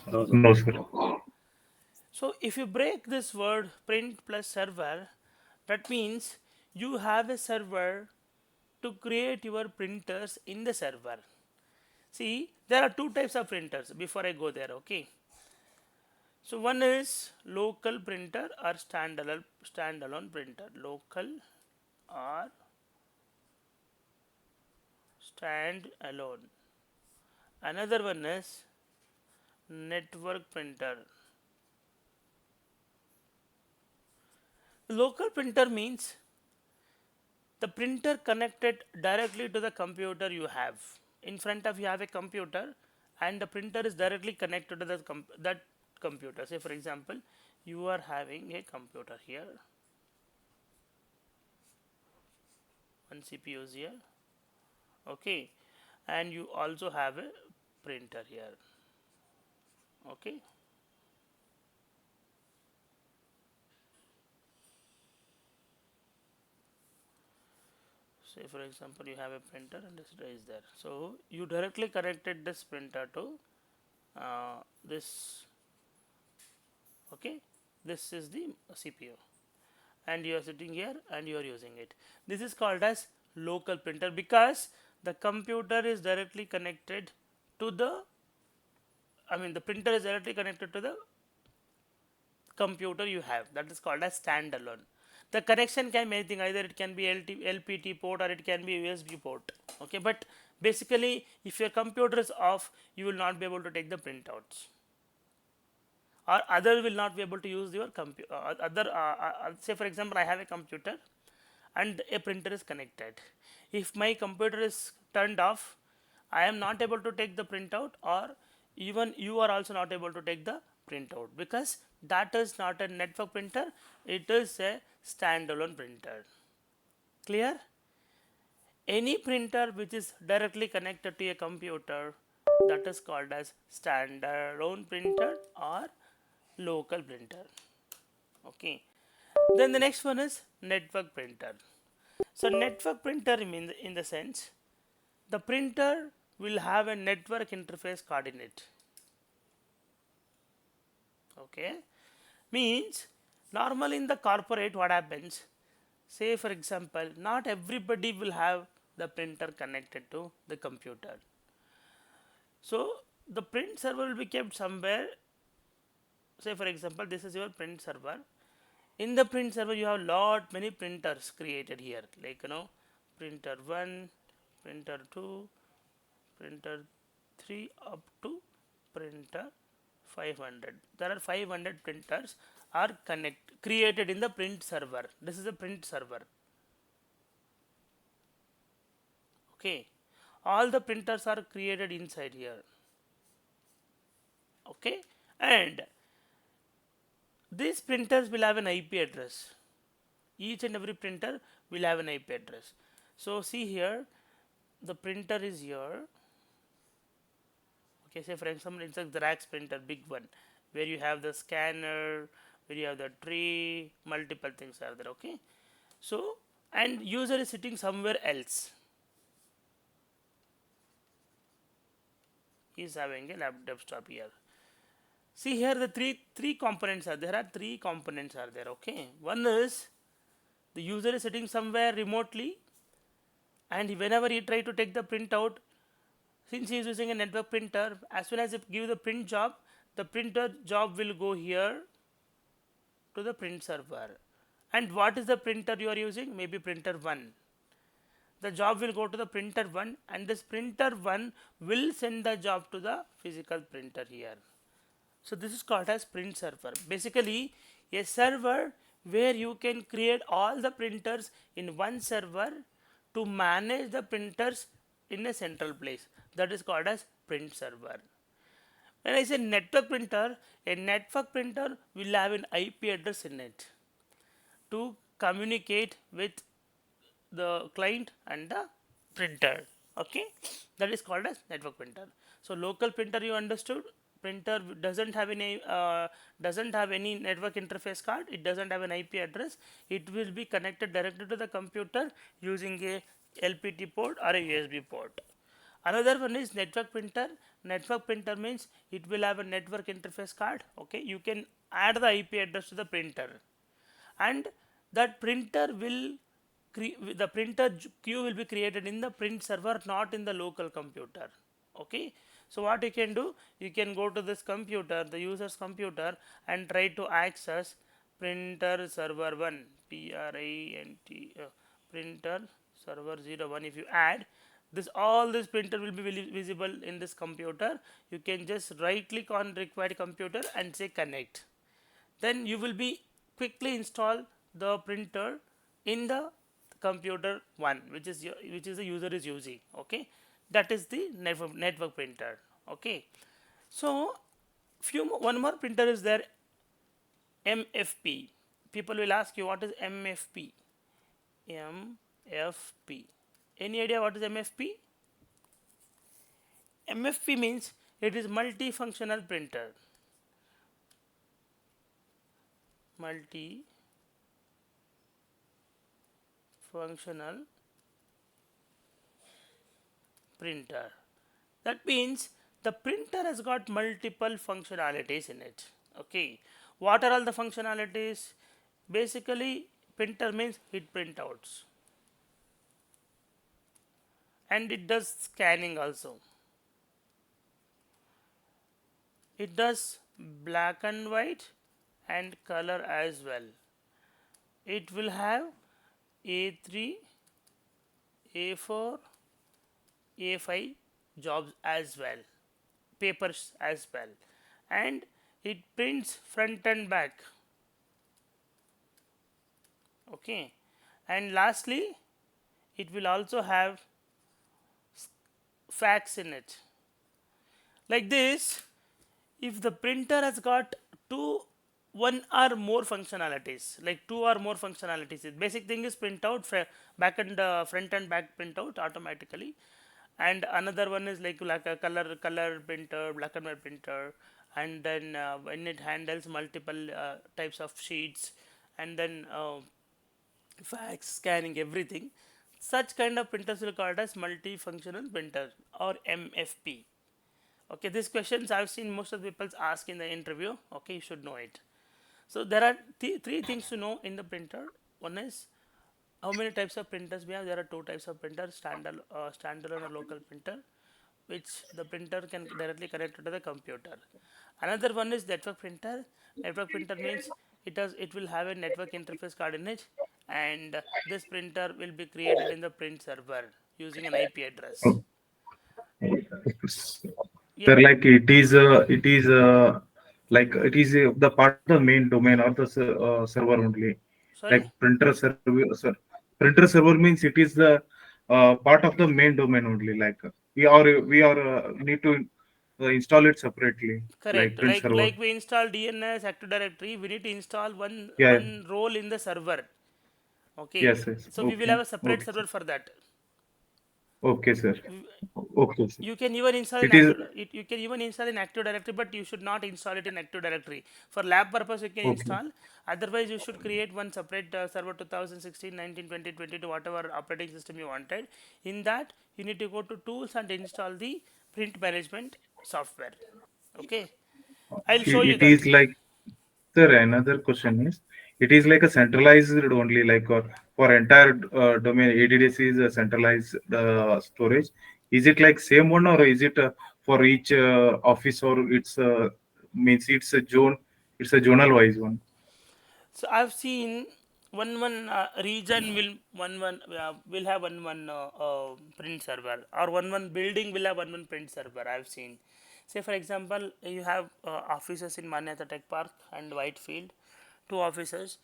No, sir. So if you break this word print plus server, that means you have a server to create your printers in the server. See, there are two types of printers before I go there, okay? So one is local printer or standalone printer. Local or stand alone. Another one is network printer. Local printer means the printer connected directly to the computer you have. In front of you have a computer and the printer is directly connected to that computer. Say for example, you are having a computer here, one CPU is here, okay, and you also have a printer here, okay. Say for example, you have a printer and this is there. So you directly connected this printer to this, okay. This is the CPU and you are sitting here and you are using it. This is called as local printer because the computer is directly connected to the, I mean the printer is directly connected to the computer you have. That is called as standalone. The connection can be anything, either it can be LPT port or it can be USB port, okay. But basically if your computer is off, you will not be able to take the printouts, or other will not be able to use your computer. Say for example, I have a computer and a printer is connected. If my computer is turned off, I am not able to take the printout, or even you are also not able to take the printout because that is not a network printer, it is a standalone printer. Clear? Any printer which is directly connected to a computer, that is called as standalone printer or local printer, okay. Then the next one is network printer. So network printer means, in the sense, the printer will have a network interface coordinate, okay. Means normally in the corporate what happens, say for example, not everybody will have the printer connected to the computer. So the print server will be kept somewhere. Say for example, this is your print server. In the print server you have lot many printers created here, like printer 1, printer 2, printer 3 up to printer 500. There are 500 printers are created in the print server. This is a print server, okay. All the printers are created inside here, okay. And these printers will have an IP address. Each and every printer will have an IP address. So see here, the printer is here, okay. Say for example, it's a Xerox printer, big one, where you have the scanner, where you have the tray, multiple things are there, okay. So and user is sitting somewhere else, he is having a desktop here. See here, the three components are there. Are three components are there, okay. One is the user is sitting somewhere remotely, and whenever he try to take the printout, since he is using a network printer, as soon as it give the print job, the printer job will go here to the print server. And what is the printer you are using? Maybe printer 1. The job will go to the printer 1 and this printer 1 will send the job to the physical printer here. So this is called as print server. Basically a server where you can create all the printers in one server to manage the printers in a central place. That is called as print server. When I say network printer, a network printer will have an IP address in it to communicate with the client and the printer, okay. That is called as network printer. So local printer, you understood, printer doesn't have any network interface card, it doesn't have an IP address, it will be connected directly to the computer using a LPT port or a USB port. Another one is network printer. Network printer means it will have a network interface card. Okay, you can add the IP address to the printer, and that printer will the printer queue will be created in the print server, not in the local computer. Okay, so what you can do, you can go to this computer, the user's computer, and try to access printer server 1, printer server 01. If you add this, all this printer will be visible in this computer. You can just right click on required computer and say connect. Then you will be quickly install the printer in the computer one, which is the user is using. Okay, that is the network printer. Okay, so one more printer is there, MFP. People will ask you what is MFP. MFP. Any idea what is MFP? MFP means it is multifunctional printer. Multifunctional printer. That means the printer has got multiple functionalities in it. Okay, what are all the functionalities? Basically, printer means it printouts, and it does scanning also. It does black and white and color as well. It will have A3, A4, A5 jobs as well, papers as well, and it prints front and back. Okay, and lastly, it will also have fax in it. Like this, if the printer has got one or more functionalities, like two or more functionalities, the basic thing is printout, back and front and back printout automatically, and another one is like a color printer, black and white printer, and then when it handles multiple types of sheets, and then fax, scanning, everything. Such kind of printers will called as multifunctional printer, or MFP. Okay, these questions I've seen most of the people ask in the interview. Okay, you should know it. So there are three things to know in the printer. One is how many types of printers we have. There are two types of printers: standalone or local printer, which the printer can directly connect to the computer. Another one is network printer. Network printer means it will have a network interface card in it, and this printer will be created in the print server using an IP address. They're Yeah, like it is the part of the main domain or the server only. sorry. Like printer server means it is the part of the main domain only. Like we are need to install it separately, like Correct. print server. Like we install DNS Active Directory, we need to install Yeah. one role in the server. Okay. Yes. Yes. So we will Okay. have a separate Okay, sir. server for that. Okay, sir. Okay, sir. You can even install in It is Active. You can even install in Active Directory, but you should not install it in Active Directory. For lab purpose, you can okay. install. Otherwise, you should create one separate server 2016, 19, 20, 22, whatever operating system you wanted. In that, you need to go to tools and install the print management software. Okay. I'll show you It that. is like, sir, another question is, it is like a centralized only, like for entire domain, ADDC is a centralized storage. Is it like same one, or is it for each office, or it's means it's a it's a zonal wise one? So I've seen one region will have print server, or one building will have one print server. I've seen. Say for example, you have offices in Manyata Tech Park and Whitefield, two offices.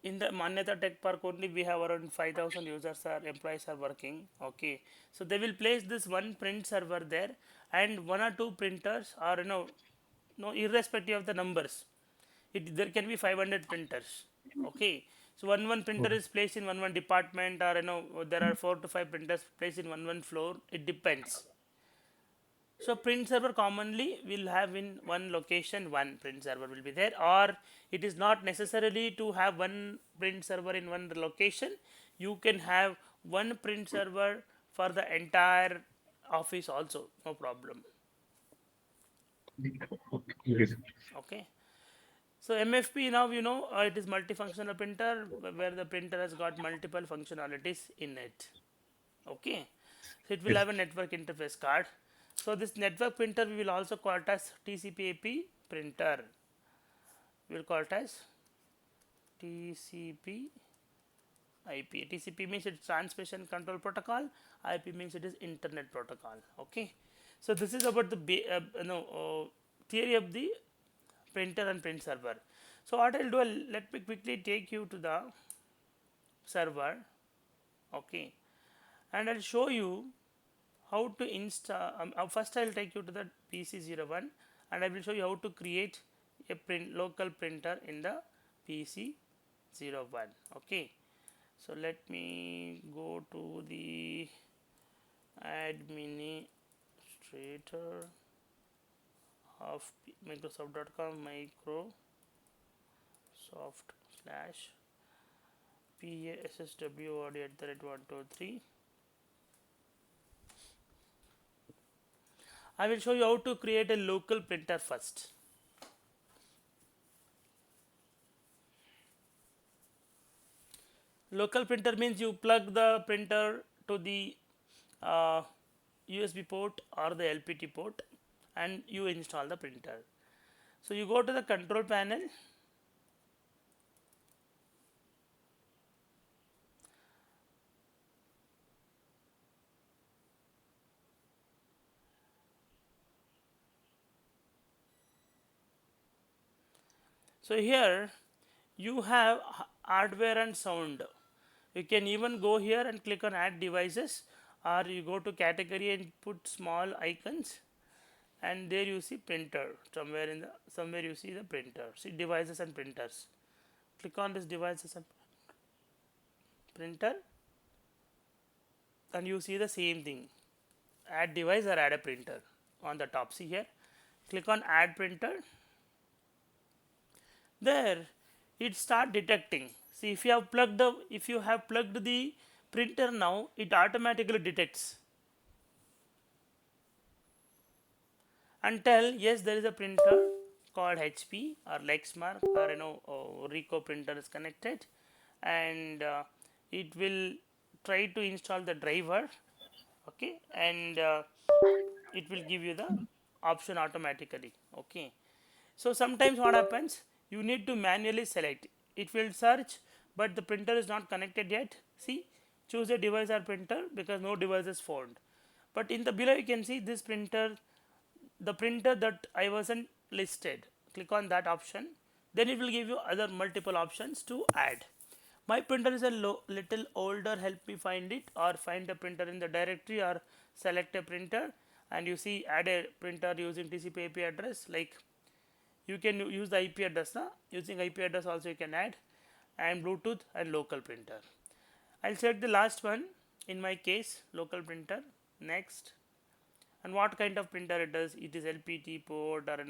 In the Manyata Tech Park only, we have around 5,000 users or employees are working. Okay, so they will place this one print server there, and one or two printers, or no, irrespective of the numbers, there can be 500 printers. Okay, so one printer is placed in one department, or there are 4 to 5 printers placed in one floor. It depends. So print server commonly will have in one location, one print server will be there, or it is not necessarily to have one print server in one location. You can have one print server for the entire office also, no problem. Okay, sir. Okay. So MFP now you know it is multifunctional printer where the printer has got multiple functionalities in it. Okay. So it will Yes. have a network interface card. So this network printer we will also call it as TCP/IP printer. We will call it as TCP IP. TCP means it's transmission control protocol. IP means it is internet protocol. Okay. So this is about the theory of the printer and print server. So what I'll do, let me quickly take you to the server. Okay. And I'll show you how to install. First I'll take you to the PC01 and I will show you how to create a local printer in the PC01. Okay. So let me go to the administrator of microsoft.com, microsoft slash PASSWOD at the rate 123. I will show you how to create a local printer first. Local printer means you plug the printer to the USB port or the LPT port and you install the printer. So you go to the control panel. So here you have hardware and sound. You can even go here and click on add devices, or you go to category and put small icons, and there you see printer. Somewhere you see the printer. See devices and printers. Click on this devices and printer, and you see the same thing. Add device or add a printer on the top. See here. Click on add printer. There it start detecting. See if you have plugged the printer now, it automatically detects and tell yes there is a printer called HP or Lexmark or Ricoh printer is connected, and it will try to install the driver. Okay, and it will give you the option automatically. Okay, so sometimes what happens, you need to manually select. It will search, but the printer is not connected yet. See, choose a device or printer because no device is found. But in the below you can see this printer, the printer that I wasn't listed. Click on that option. Then it will give you other multiple options to add. My printer is a little older. Help me find it or find a printer in the directory or select a printer. And you see add a printer using TCP IP address, like you can use the IP address. Using IP address also you can add, and Bluetooth and local printer. I'll select the last one, in my case local printer. Next, and what kind of printer it is. It is LPT port or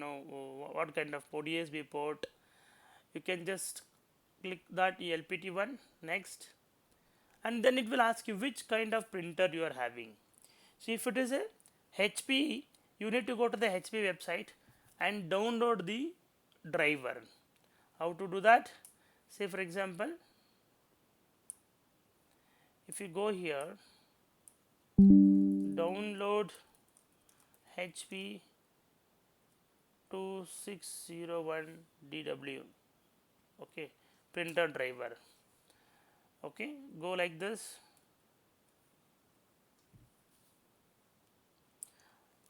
what kind of port, USB port. You can just click that LPT one. Next, and then it will ask you which kind of printer you are having. So if it is a HP, you need to go to the HP website and download the driver. How to do that? Say for example, if you go here, download HP 2601DW. Okay, printer driver. Okay, go like this,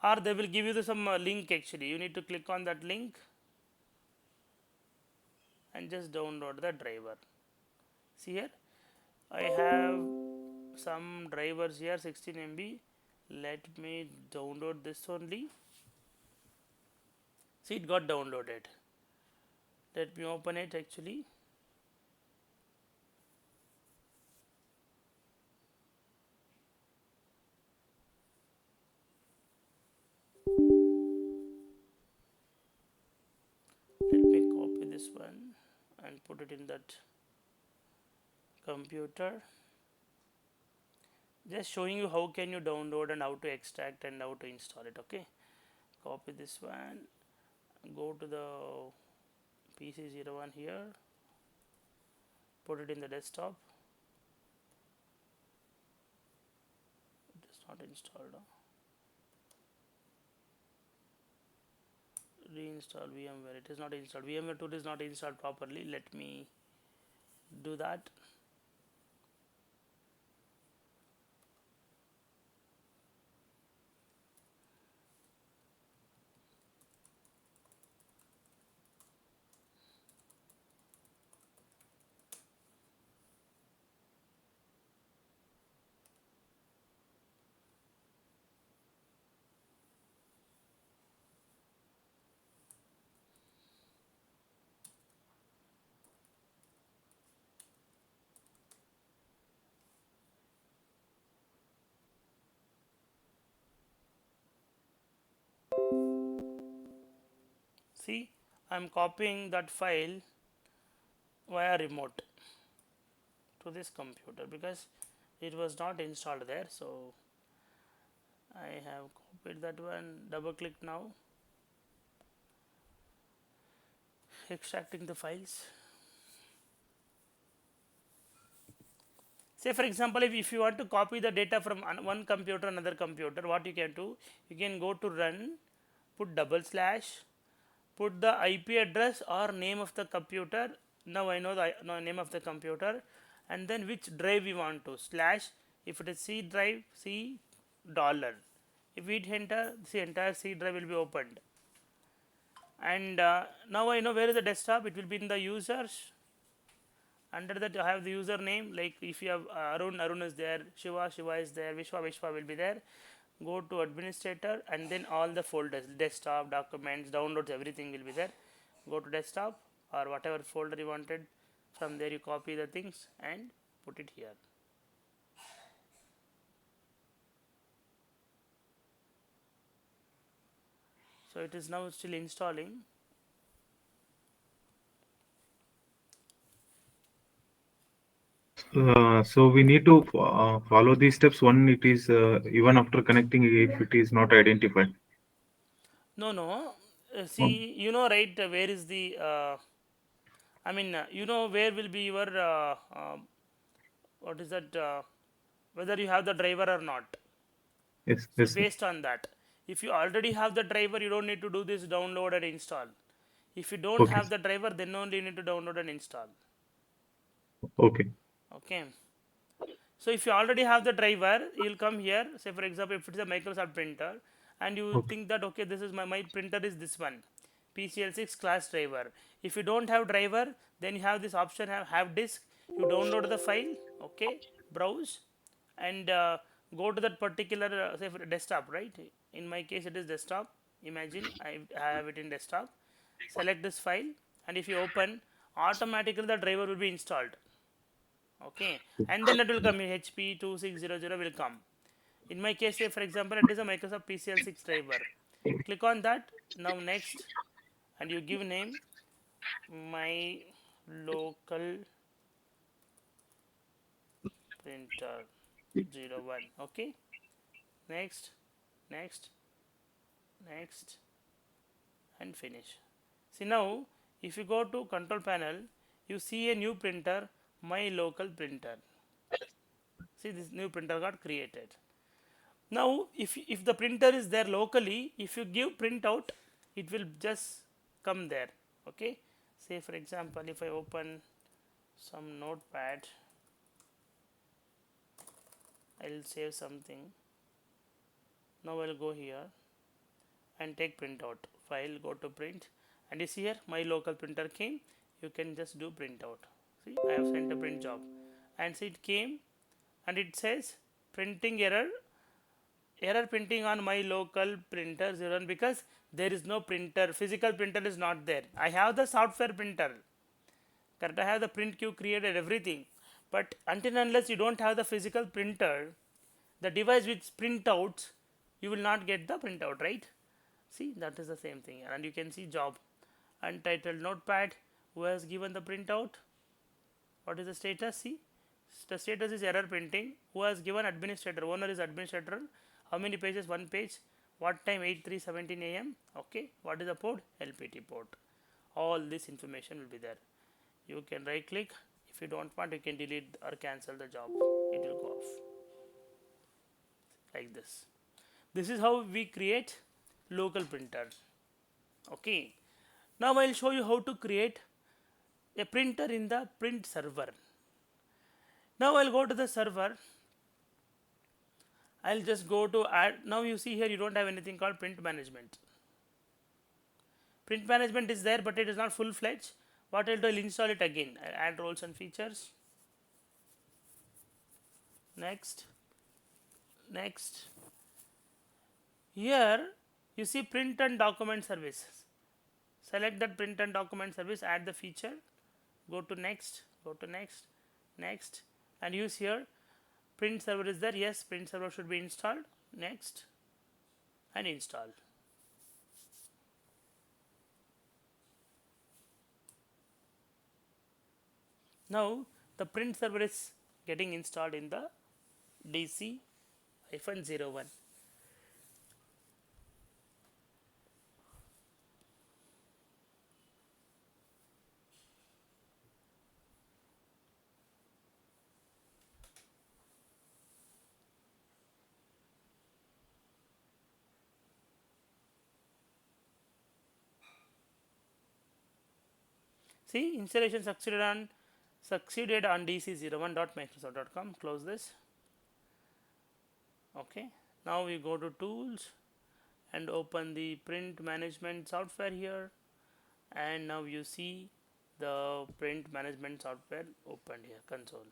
or they will give you some link. Actually you need to click on that link and just download the driver. See here, I have some drivers here, 16 MB. Let me download this only. See, it got downloaded. Let me open it. Actually, let me copy this one and put it in that computer. just showing you how can you download and how to extract and how to install it. Okay, copy this one, go to the PC01 here, put it in the desktop. It is not installed. Reinstall VMware. It is not installed. VMware tool is not installed properly. Let me do that. See, I'm copying that file via remote to this computer because it was not installed there. So I have copied that one. Double click now, extracting the files. Say for example, if you want to copy the data from one computer to another computer, what you can do, you can go to run, put double slash, put the IP address or name of the computer. Now I know the name of the computer, and then which drive we want to slash. If it is C drive, C dollar. If we hit enter, the entire C drive will be opened. And now I know where is the desktop. It will be in the users. Under that I have the username. Like if you have Arun is there, Shiva is there, Vishwa will be there. Go to administrator and then all the folders, desktop, documents, downloads, everything will be there. Go to desktop or whatever folder you wanted. From there you copy the things and put it here. So it is now still installing. So we need to follow these steps. One, it is even after connecting, if it is not identified. No. Oh, See, you know, right? Where is the? I mean, you know, where will be your? What is that? Whether you have the driver or not. yes, See, yes, sir. based on that, if you already have the driver, you don't need to do this download and install. If you don't Okay, have the driver, then only you need to download and install. okay, Okay. So if you already have the driver, you'll come here. Say for example, if it's a Microsoft printer, and you okay, think that okay, this is my printer is this one, PCL6 class driver. If you don't have driver, then you have this option have disk. You download the file. Okay, browse, and go to that particular say for desktop. Right. In my case, it is desktop. Imagine I have it in desktop. Select this file, and if you open, automatically the driver will be installed. Okay, and then it will come in HP 2600 will come. In my case, say for example, it is a Microsoft PCL6 driver. Click on that. Now next, and you give name my local printer 01. Okay, next, next, next, and finish. See now, if you go to control panel, you see a new printer, my local printer. See, this new printer got created. Now, if the printer is there locally, if you give printout, it will just come there. Okay. Say for example, if I open some notepad, I'll save something. Now I'll go here and take printout. File, go to print, and you see here my local printer came. You can just do printout. See, I have sent a print job, and see it came, and it says printing error printing on my local printer 01 because there is no printer, physical printer is not there. I have the software printer, correct? I have the print queue created, everything, but until unless you don't have the physical printer, the device which printouts, you will not get the printout, right? See, that is the same thing. And you can see job untitled notepad. Who has given the printout? What is the status? See, the status is error printing. Who has given administrator? Owner is administrator. How many pages? One page. What time? 8:3:17 a.m. Okay. What is the port? LPT port. All this information will be there. You can right click. If you don't want, you can delete or cancel the job. It will go off like this. This is how we create local printer. Okay. Now I'll show you how to create a printer in the print server. Now I'll go to the server. I'll just go to add. Now you see here you don't have anything called print management. Print management is there, but it is not full-fledged. What I'll do, I'll install it again. I'll add roles and features. Next. Next. Here you see print and document services. Select that print and document service, add the feature, go to next, next, and use here print server is there. Yes, print server should be installed. Next, and install. Now the print server is getting installed in the DC-01. See, installation succeeded on dc01.microsoft.com. Close this. Okay. Now we go to tools and open the print management software here, and now you see the print management software opened here, console.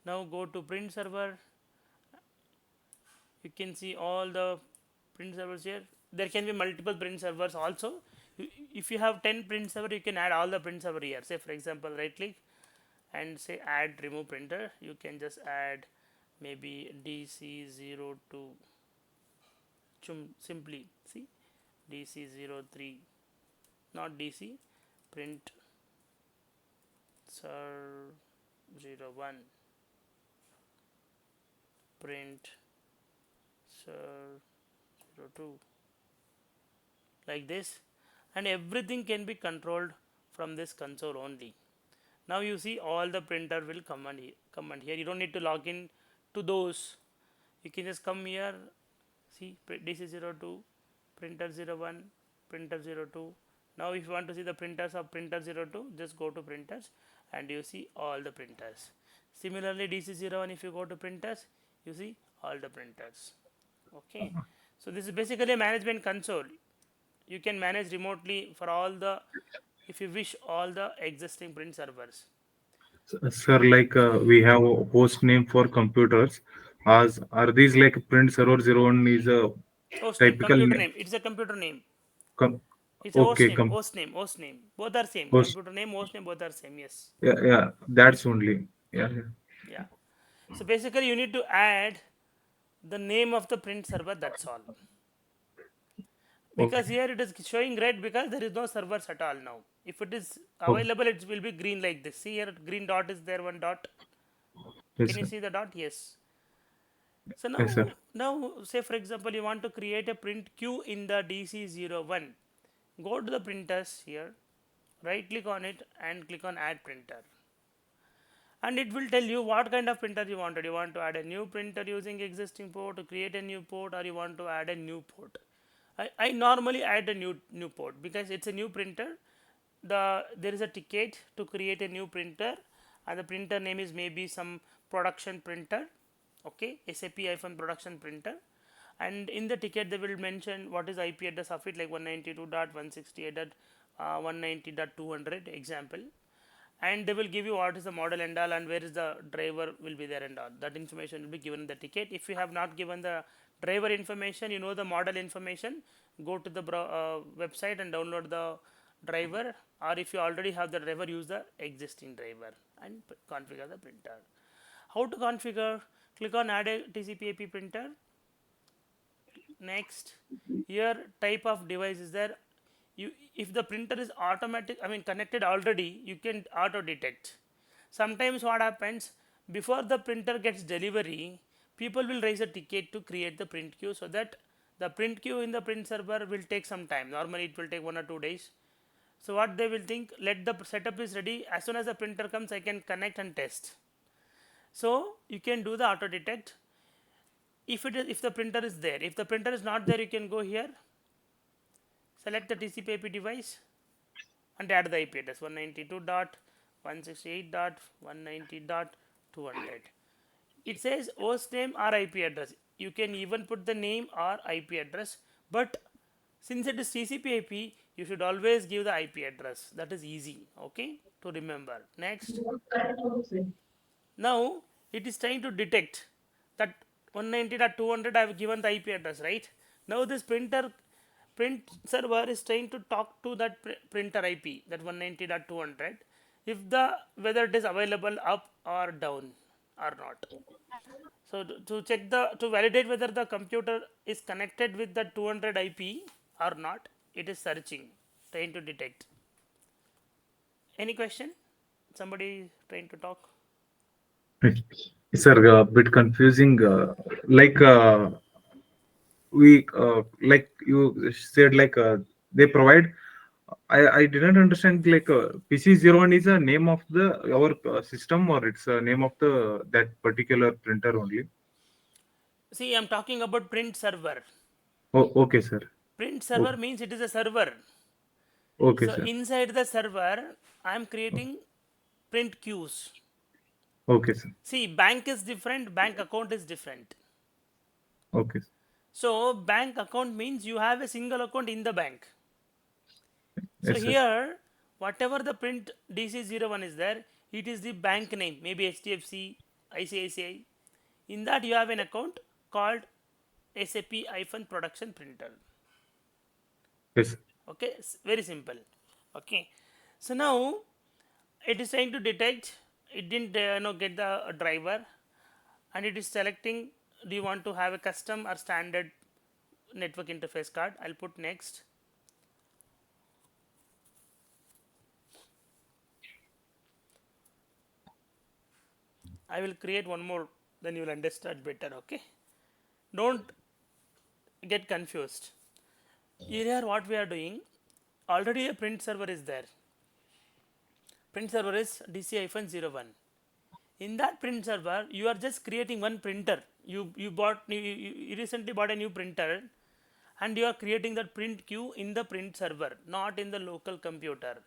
Now go to print server. You can see all the print servers here. There can be multiple print servers also. If you have 10 print server, you can add all the print server here. Say for example, right click and say add remove printer. You can just add maybe DC02. Simply see DC03, not DC, print ser01, print ser02, like this, and everything can be controlled from this console only. Now you see all the printer will command here. You don't need to log in to those. You can just come here. See DC02, printer 01, printer 02. Now if you want to see the printers of printer 02, just go to printers and you see all the printers. Similarly DC01, if you go to printers, you see all the printers. Okay. So this is basically a management console. You can manage remotely for all the, if you wish, all the existing print servers. Sir, like we have a host name for computers. As are these like print server 01 is a Host name, typical computer name? name. It's a computer name. Com, It's a okay, host name. Both are same. host. Computer name, host name, both are same. Yes. Yeah, yeah, that's only. Yeah, yeah. Yeah. So basically, you need to add the name of the print server. That's all. Because Okay. here it is showing red because there is no servers at all now. If it is Okay. available, it will be green like this. See here, green dot is there. One dot. Yes, Can you sir. see the dot? Yes. So Yes, sir. now say for example, you want to create a print queue in the DC01. Go to the printers here, right click on it and click on add printer, and it will tell you what kind of printer you wanted. You want to add a new printer using existing port, to create a new port, or you want to add a new port. I normally add a new port because it's a new printer. There is a ticket to create a new printer, and the printer name is maybe some production printer. Okay, SAP production printer, and in the ticket they will mention what is IP address of it, like 192.168.190.200 example, and they will give you what is the model and all, and where is the driver will be there and all. That information will be given in the ticket. If you have not given the driver information, you know the model information, go to the website and download the driver, or if you already have the driver, use the existing driver and configure the printer. How to configure? Click on add a TCP IP printer. Next, here type of device is there. If the printer is automatic, I mean connected already, you can auto detect. sometimes what happens, before the printer gets delivery, people will raise a ticket to create the print queue, so that the print queue in the print server will take some time. Normally it will take 1 or 2 days. So what they will think, let the setup is ready, as soon as the printer comes I can connect and test. So you can do the auto detect if the printer is there. If the printer is not there, you can go here, select the TCP IP device and add the IP address 192.168.190.200. It says host name or IP address. You can even put the name or IP address, but since it is TCP IP, you should always give the IP address. That is easy, okay, to remember. Next, now it is trying to detect that 190.200 I have given the IP address, right? Now this print server is trying to talk to that printer IP, that 190.200, if the whether it is available up or down or not. So to check to validate whether the computer is connected with the 200 IP or not, it is searching, trying to detect. Any question? Somebody trying to talk? Sir, a bit confusing. Like we like you said, like they provide. I didn't understand. Like PC01 is a name of the our system, or it's a name of the that particular printer only. See, I'm talking about print server. Oh, okay, sir. Print Oh, server means it is a server. okay, So sir. inside the server, I'm creating print queues. Okay, sir. See, bank is different, bank account is different. Okay. So bank account means you have a single account in the bank. So Yes, sir. here, whatever the print DC01 is there, it is the bank name, maybe HDFC, ICICI. In that you have an account called SAP-production printer. Yes. Okay, very simple. Okay, so now it is trying to detect, it didn't get the driver, and it is selecting, do you want to have a custom or standard network interface card? I'll put next. I will create one more, then you will understand better. Okay, don't get confused. Here what we are doing, already a print server is there. Print server is DC-01. In that print server, you are just creating one printer. You recently bought a new printer, and you are creating that print queue in the print server, not in the local computer.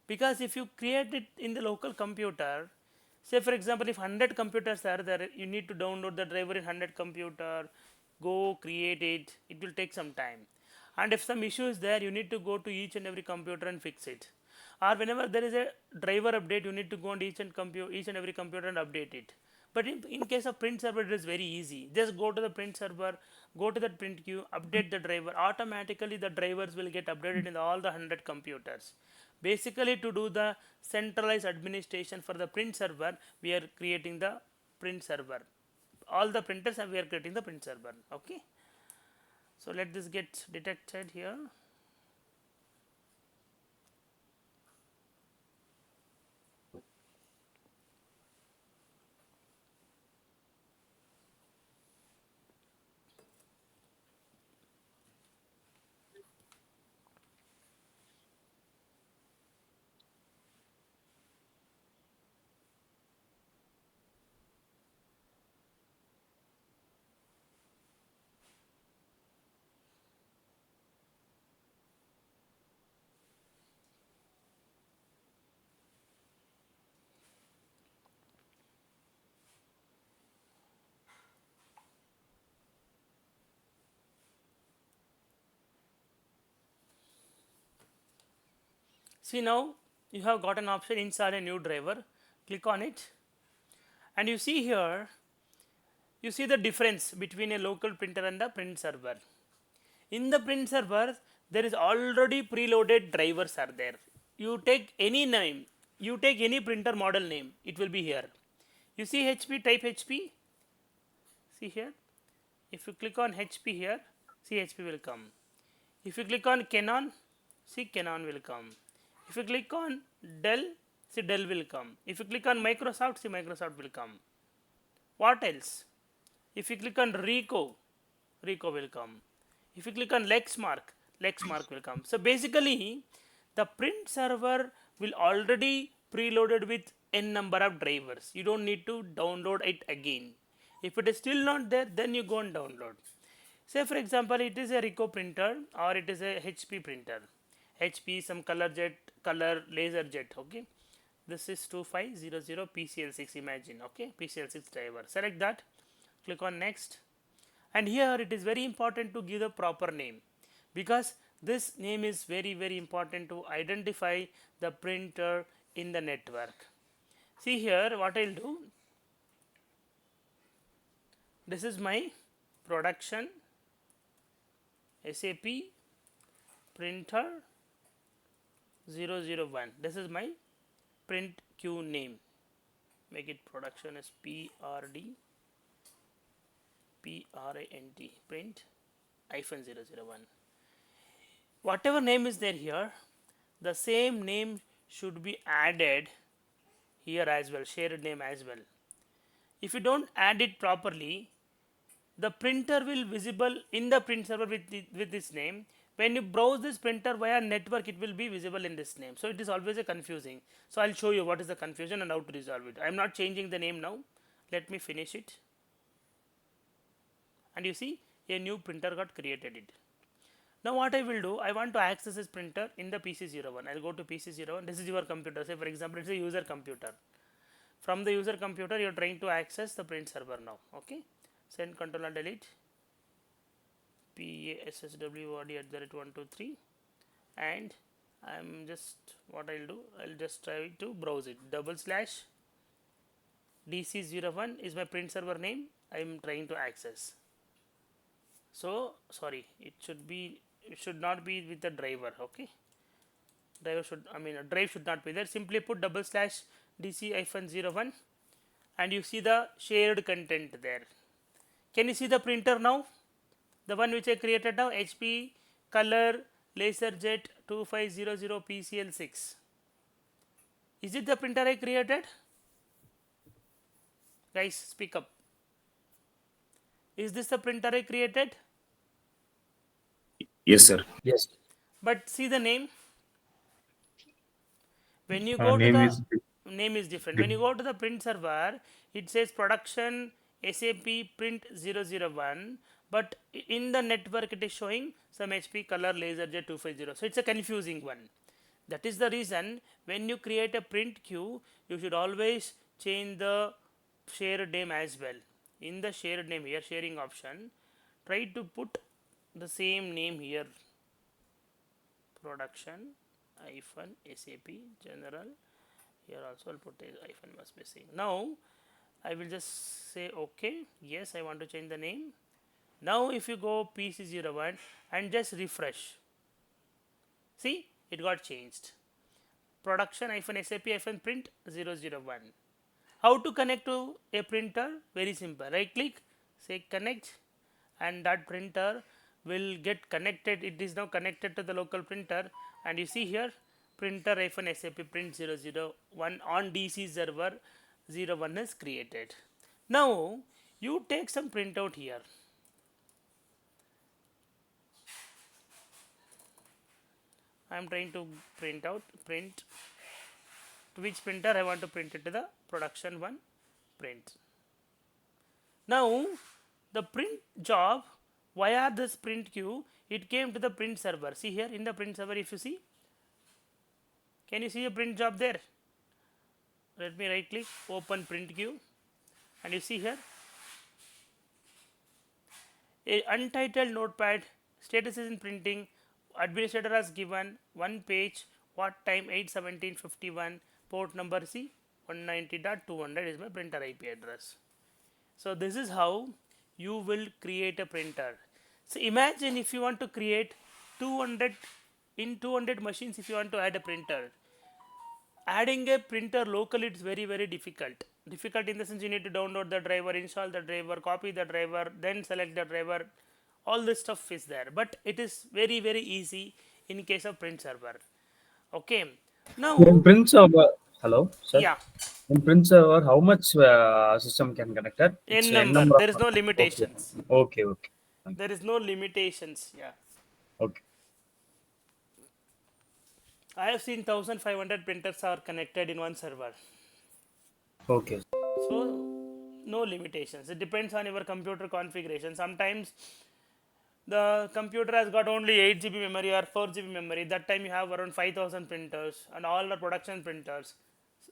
Because if you create it in the local computer, say for example, if 100 computers are there, you need to download the driver in 100 computer, go create it. It will take some time. And if some issue is there, you need to go to each and every computer and fix it. Or whenever there is a driver update, you need to go on each and every computer and update it. But in case of print server, it is very easy. Just go to the print server, go to that print queue, update the driver. Automatically, the drivers will get updated in all the 100 computers. Basically, to do the centralized administration for the print server, we are creating the print server. All the printers, we are creating the print server. Okay. So let this get detected here. See, now you have got an option, install a new driver. Click on it, and you see here, you see the difference between a local printer and the print server. In the print server, there is already preloaded drivers are there. You take any name, you take any printer model name, it will be here. You see HP, type HP. See here, if you click on HP here, see HP will come. If you click on Canon, see Canon will come. If you click on Dell, See, Dell will come. If you click on Microsoft, see, Microsoft will come. What else? If you click on Rico, Rico will come. If you click on Lexmark, Lexmark will come. So basically, the print server will already preloaded with n number of drivers. You don't need to download it again. If it is still not there, then you go and download. Say for example, it is a Ricoh printer or it is a HP printer. HP, some color jet, color laser jet. Okay, this is 2500 PCL6. Imagine, okay, PCL6 driver. Select that, click on next, and here it is very important to give the proper name, because this name is very important to identify the printer in the network. See here what I'll do. This is my production SAP printer 001. This is my print queue name. Make it production as PRD PRANT print -001. Whatever name is there here, the same name should be added here as well, shared name as well. If you don't add it properly, the printer will visible in the print server with this name. When you browse this printer via network, it will be visible in this name. So it is always a confusing. So I'll show you what is the confusion and how to resolve it. I'm not changing the name now. Let me finish it. And you see a new printer got created it. Now what I will do, I want to access this printer in the PC01. I'll go to PC01. This is your computer. Say for example, it's a user computer. From the user computer, you're trying to access the print server now. Okay. Send control and delete PASSWORD@123, and I'm just, what I'll do, I'll just try to browse it. /DC01 is my print server name. I'm trying to access. So sorry, it should not be with the driver. Okay, driver should, a drive should not be there. Simply put /DC-01 and you see the shared content there. Can you see the printer now? The one which I created now, HP Color LaserJet 2500 PCL6. Is it the printer I created? Guys, speak up. Is this the printer I created? Yes, sir. Yes. But see the name. When you go to Name the is name is different. When you go to the print server, it says production SAP print 001, but in the network it is showing some HP Color LaserJet 250. So it's a confusing one. That is the reason when you create a print queue, you should always change the shared name as well. In the shared name here, sharing option, try to put the same name here. Production SAP general. Here also I'll put a hyphen was missing. Now I will just say okay. Yes, I want to change the name. Now if you go PC01 and just refresh, see it got changed. Production SAP print 001. How to connect to a printer? Very simple. Right click, say connect, and that printer will get connected. It is now connected to the local printer, and you see here printer SAP print 001 on DC server 01 is created. Now you take some printout here. I am trying to print to which printer I want to print it to the production one print. Now the print job via this print queue, it came to the print server. See here in the print server, if you see, can you see a print job there? Let me right click, open print queue, and you see here a untitled notepad, status is in printing, administrator has given one page, what time 8/17/51, port number C 190.200 is my printer IP address. So this is how you will create a printer. So imagine if you want to create 200 in 200 machines, if you want to add a printer, adding a printer locally, it's very difficult. Difficult in the sense you need to download the driver, install the driver, copy the driver, then select the driver. All this stuff is there, but it is very easy in case of print server. Okay, now In print server, Hello, sir. Yeah, In print server, how much system can connected? It's n n number. number There of is no Okay, limitations. okay, okay, There is no limitations. Yeah. okay, I have seen 1500 printers are connected in one server. okay, So no limitations. It depends on your computer configuration. Sometimes the computer has got only 8 GB memory or 4 GB memory. That time you have around 5000 printers and all the production printers.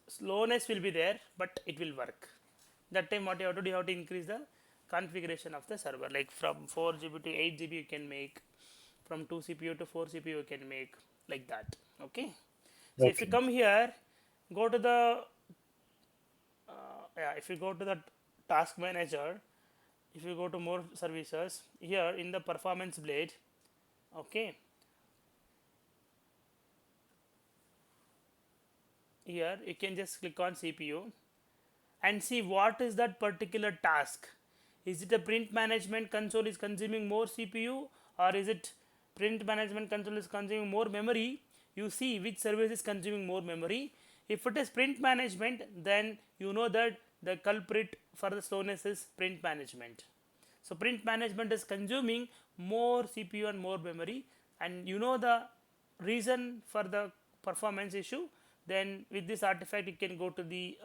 Slowness will be there, but it will work. That time what you have to do, you have to increase the configuration of the server. Like from 4 GB to 8 GB you can make, from 2 CPU to 4 CPU you can make, like that. Okay. So if you okay, come here, go to the yeah, if you go to the task manager, if you go to more services here in the performance blade, okay, here you can just click on CPU and see what is that particular task. Is it a print management console is consuming more CPU, or is it print management console is consuming more memory? You see which service is consuming more memory. If it is print management, then you know that the culprit for the slowness is print management. So print management is consuming more CPU and more memory, and you know the reason for the performance issue. Then with this artifact, you can go to the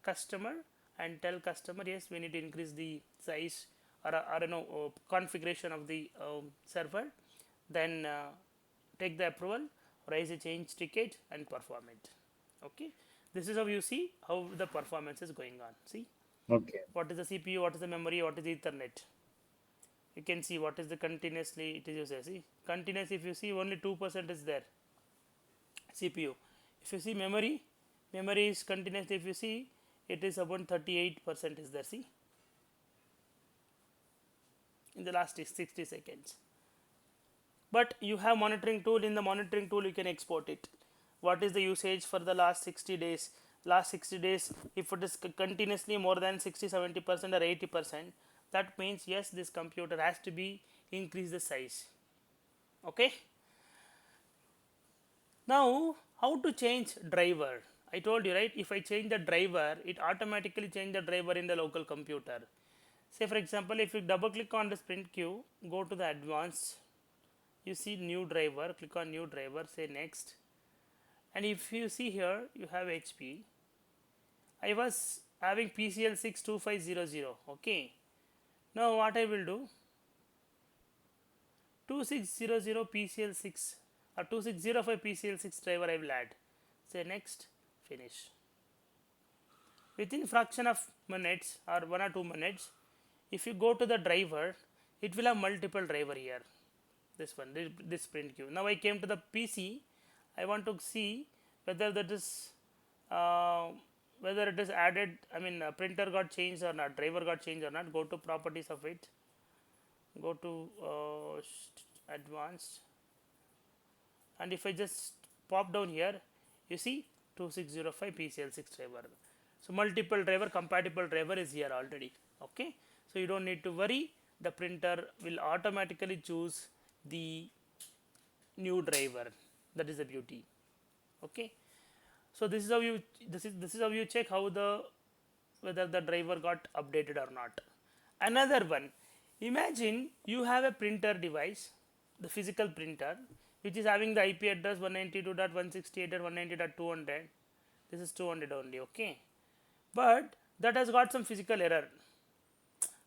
customer and tell customer, yes, we need to increase the size, or configuration of the server. Then take the approval, raise a change ticket, and perform it. Okay, this is how you see how the performance is going on. See okay, what is the CPU, what is the memory, what is the Ethernet. You can see what is the continuously it is used. See continuous, if you see only 2% is there, CPU. If you see memory, memory is continuous. If you see, it is about 38% is there. See in the last 60 seconds. But you have monitoring tool. In the monitoring tool you can export it. What is the usage for the last 60 days? Last 60 days, if it is continuously more than 60-70% or 80%, that means yes, this computer has to be increase the size. Okay. Now how to change driver? I told you, right, if I change the driver, it automatically change the driver in the local computer. Say for example, if you double click on the sprint queue, go to the advanced, you see new driver, click on new driver, say next, and if you see here you have HP. I was having PCL 62500. Okay, now what I will do, 2600 PCL 6 or 2605 PCL 6 driver I will add. Say next, finish. Within fraction of minutes or 1 or 2 minutes, if you go to the driver, it will have multiple driver here. This one, this print queue. Now I came to the PC. I want to see whether that is whether it is added. I mean, printer got changed or not, driver got changed or not. Go to properties of it. Go to advanced, and if I just pop down here, you see 2605 PCL6 driver. So multiple driver, compatible driver is here already. Okay, so you don't need to worry. The printer will automatically choose the new driver. That is the beauty. Okay, so this is how you this is how you check how the whether the driver got updated or not. Another one, imagine you have a printer device, the physical printer, which is having the IP address 192.168.190.200. This is 200 only. Okay, but that has got some physical error.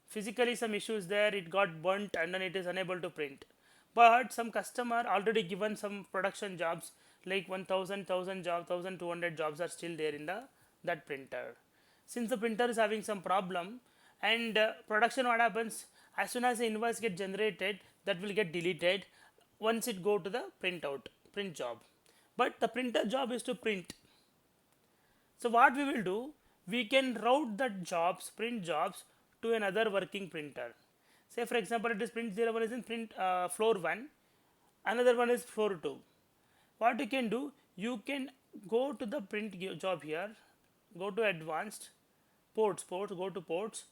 Physically some issues there, it got burnt and then it is unable to print. But some customer already given some production jobs, like 1000 jobs, 1200 jobs are still there in the that printer. Since the printer is having some problem, and production, what happens, as soon as the invoice get generated, that will get deleted once it go to the print job. But the printer job is to print. So what we will do, we can route that jobs, print jobs, to another working printer. Say for example, it is print 01 is in print floor 1, another one is floor 2. What you can do, you can go to the print job here, go to advanced, ports, go to ports,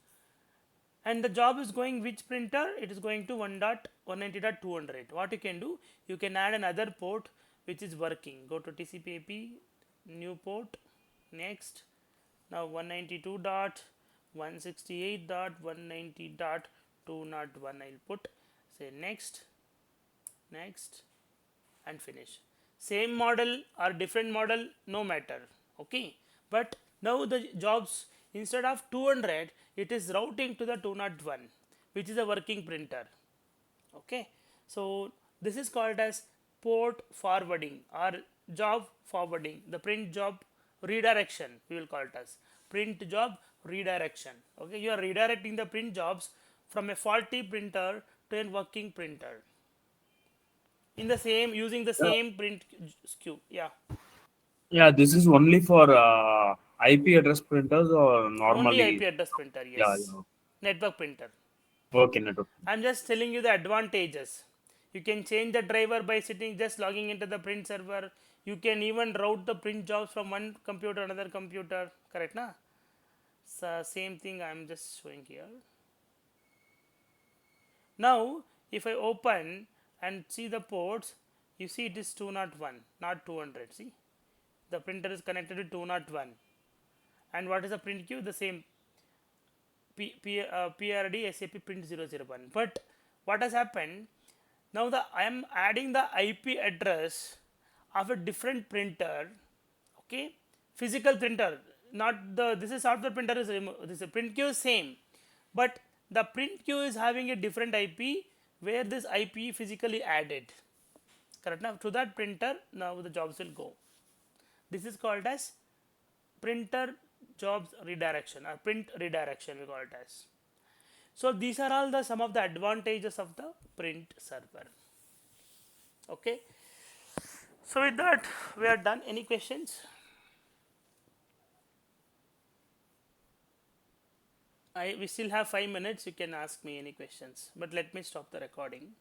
and the job is going which printer? It is going to 1.190.200. What you can do, you can add another port which is working. Go to TCP/IP, new port, next. Now 192.168.190.201 I'll put, say next, next, and finish. Same model or different model, no matter. Okay, but now the jobs, instead of 200, it is routing to the 201, which is a working printer. Okay, so this is called as port forwarding or job forwarding, the print job redirection, we will call it as print job redirection. Okay, you are redirecting the print jobs from a faulty printer to a working printer in the same, using the Yeah, same print SKU. Yeah, yeah, this is only for IP address printers or only normally. IP address printer. Yeah, Yes, yeah. network printer. Okay, network. I'm just telling you the advantages. You can change the driver by sitting, just logging into the print server. You can even route the print jobs from one computer to another computer. Correct, na? So same thing I'm just showing here. Now, if I open and see the ports, you see it is 201, not 200. See, the printer is connected to 201. And what is the print queue? The same PRD SAP print 001. But what has happened? Now I am adding the IP address of a different printer. Okay, physical printer, not the, this is software printer is this is print queue is same, but the print queue is having a different IP where this IP physically added. Correct. Now to that printer, now the jobs will go. This is called as printer jobs redirection or print redirection, we call it as. So these are all the some of the advantages of the print server. Okay, so with that we are done. Any questions? We still have 5 minutes. You can ask me any questions, but let me stop the recording.